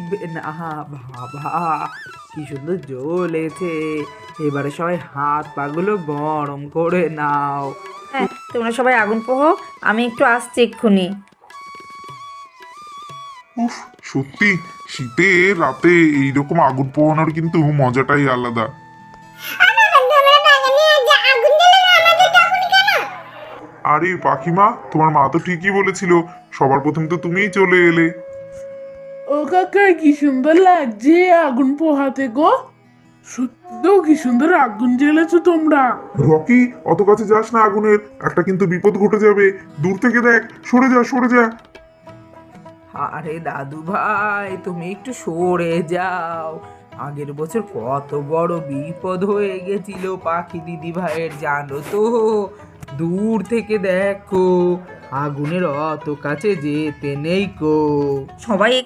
নিবে না। বাবা, কি সুন্দর জ্বলেছে। এবারে সবাই হাত পাগুলো গরম করে নাও। হ্যাঁ, তোমরা সবাই আগুন পোহো, আমি একটু আসছি এক্ষুনি। উফ, সত্যি শীতের রাতে এইরকম আগুন পোহানোর কিন্তু মজাটাই আলাদা। আরে পাখিমা, তোমার মা তো ঠিকই বলেছিল, সবার প্রথম তো তুমিই চলে এলে। ও কাকা, কি সুন্দর লাগছে আগুন পোহাতে গো। সত্যি তো কি সুন্দর আগুন জ্বেলেছো তোমরা। রকি, অত কাছে যাস না আগুনের, একটা কিন্তু বিপদ ঘটে যাবে। দূর থেকে দেখ, সরে যা সরে যা। আরে দাদু ভাই, তুমি একটু সরে যাও। আগের বছর কত বড় বিপদ হয়ে গেছিল পাখি দিদি ভাইয়ের, জানো তো। দূর থেকে দেখো, আগুনের অত কাছে যেতে নেই কো। সবাই